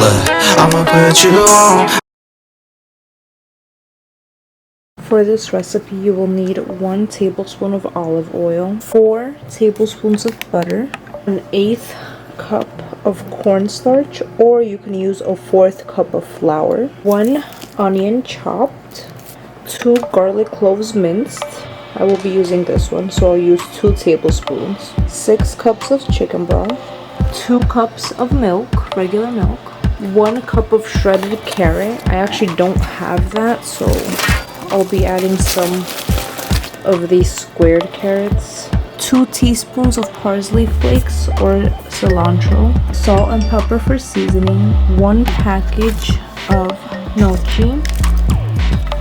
look, I'ma put you on. For this recipe, you will need 1 tablespoon of olive oil, 4 tablespoons of butter, 1/8 cup of cornstarch, or you can use a 1/4 cup of flour, 1 onion chopped, 2 garlic cloves minced. I will be using this one, so I'll use 2 tablespoons, 6 cups of chicken broth, 2 cups of milk, regular milk, 1 cup of shredded carrot. I actually don't have that, so I'll be adding some of these squared carrots, 2 teaspoons of parsley flakes or cilantro, salt and pepper for seasoning, 1 package of gnocchi.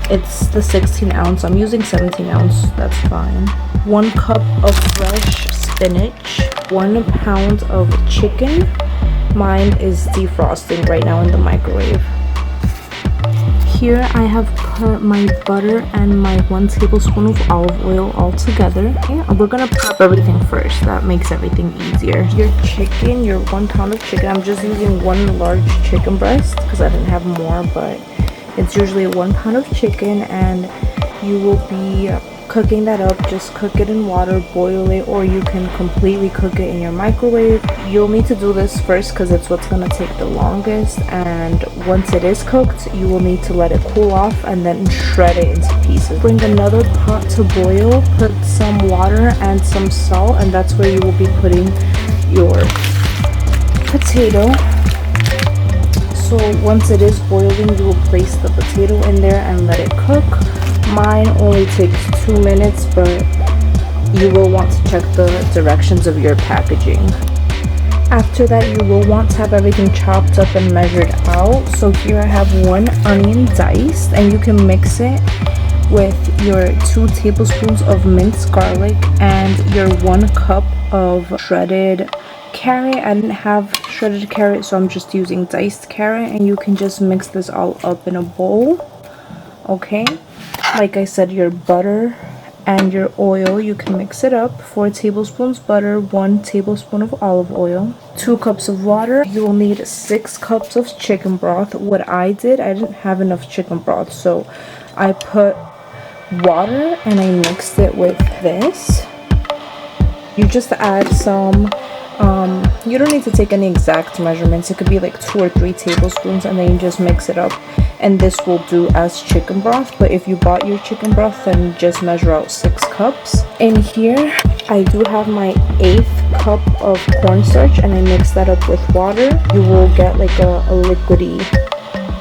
It's the 16 ounce. I'm using 17 ounce. That's fine. 1 cup of fresh spinach, 1 pound of chicken. Mine is defrosting right now in the microwave. Here I have put my butter and my 1 tablespoon of olive oil all together. Okay, we're gonna prep everything first. That makes everything easier. Your chicken, your 1 pound of chicken, I'm just using 1 large chicken breast because I didn't have more, but it's usually 1 pound of chicken, and you will be cooking that up. Just cook it in water, boil it, or you can completely cook it in your microwave. You'll need to do this first because it's what's gonna take the longest, and once it is cooked, you will need to let it cool off and then shred it into pieces. Bring another pot to boil, put some water and some salt, and that's where you will be putting your potato. So once it is boiling, you will place the potato in there and let it cook. Mine only takes 2 minutes, but you will want to check the directions of your packaging. After that, you will want to have everything chopped up and measured out. So here I have 1 onion diced, and you can mix it with your 2 tablespoons of minced garlic and your 1 cup of shredded carrot. I didn't have shredded carrot, so I'm just using diced carrot, and you can just mix this all up in a bowl. Okay, like I said, your butter and your oil, you can mix it up. 4 tablespoons butter, 1 tablespoon of olive oil, 2 cups of water. You will need 6 cups of chicken broth. What I did, I didn't have enough chicken broth, so I put water and I mixed it with this. You just add some you don't need to take any exact measurements. It could be like 2 or 3 tablespoons, and then you just mix it up, and this will do as chicken broth. But if you bought your chicken broth, then just measure out 6 cups. In here I do have my 1/8 cup of cornstarch, and I mix that up with water. You will get like a liquidy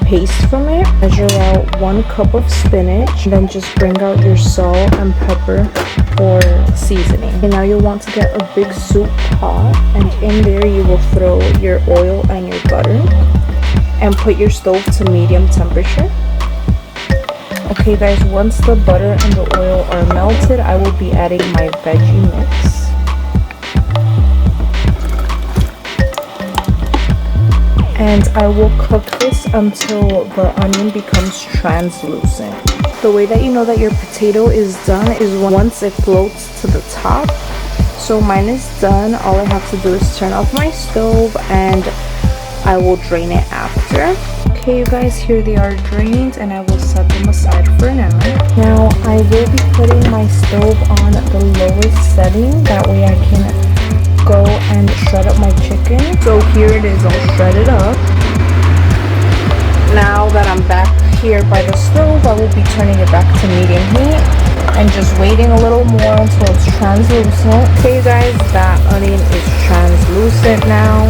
paste from it. Measure out 1 cup of spinach, and then just bring out your salt and pepper for seasoning. And now you'll want to get a big soup pot, and in there you will throw your oil and your butter, and put your stove to medium temperature. Okay guys, once the butter and the oil are melted, I will be adding my veggie mix. And I will cook this until the onion becomes translucent. The way that you know that your potato is done is once it floats to the top. So mine is done. All I have to do is turn off my stove, and I will drain it after. Okay you guys, here they are drained, and I will set them aside for now. Now I will be putting my stove on the lowest setting, that way I can go and shred up my chicken. So here it is all shredded up. Now that I'm back here by the stove, I will be turning it back to medium heat and just waiting a little more until it's translucent. Okay guys, that onion is translucent now.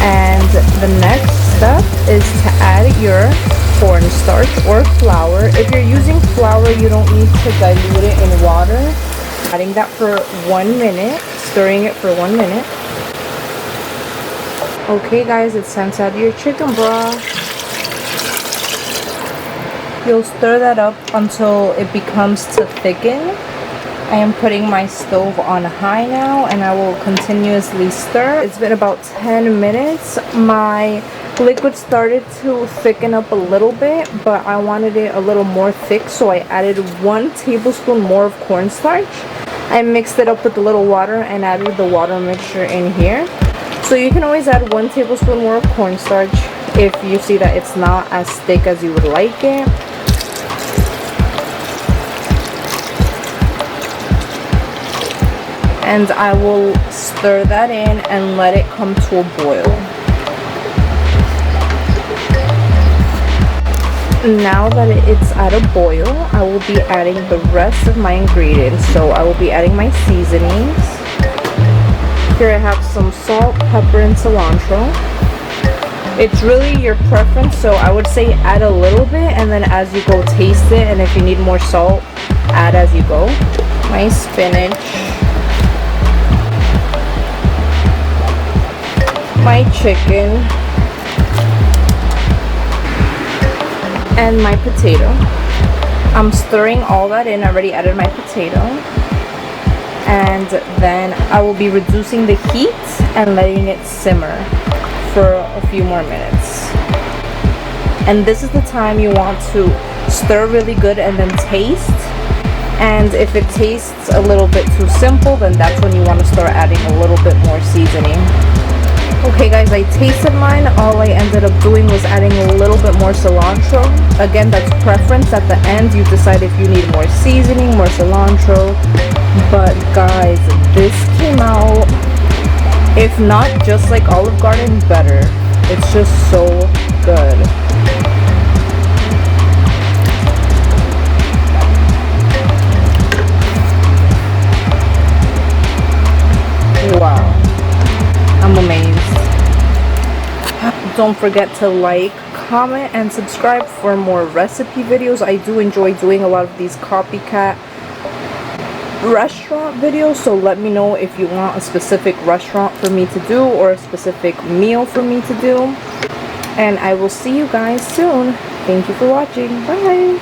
And the next step is to add your cornstarch or flour. If you're using flour, you don't need to dilute it in water. Adding that for 1 minute, stirring it for 1 minute. Okay guys, it's time to add your chicken broth. You'll stir that up until it becomes to thicken. I am putting my stove on high now, and I will continuously stir. It's been about 10 minutes. My liquid started to thicken up a little bit, but I wanted it a little more thick, so I added 1 tablespoon more of cornstarch. I mixed it up with a little water and added the water mixture in here. So you can always add 1 tablespoon more of cornstarch if you see that it's not as thick as you would like it. And I will stir that in and let it come to a boil. Now that it's at a boil, I will be adding the rest of my ingredients. So I will be adding my seasonings. Here I have some salt, pepper, and cilantro. It's really your preference, so I would say add a little bit, and then as you go taste it, and if you need more salt, add as you go. My spinach. My chicken. And my potato. I'm stirring all that in. I already added my potato. And then I will be reducing the heat and letting it simmer for a few more minutes. And this is the time you want to stir really good and then taste. And if it tastes a little bit too simple, then that's when you want to start adding a little bit more seasoning. Okay guys, I tasted mine. All I ended up doing was adding a little bit more cilantro. Again, that's preference. At the end, you decide if you need more seasoning, more cilantro. But guys, this came out, if not just like Olive Garden, better. It's just so good. Wow, I'm amazed. Don't forget to like, comment, and subscribe for more recipe videos. I do enjoy doing a lot of these copycat restaurant videos, so let me know if you want a specific restaurant for me to do or a specific meal for me to do. And I will see you guys soon. Thank you for watching. Bye.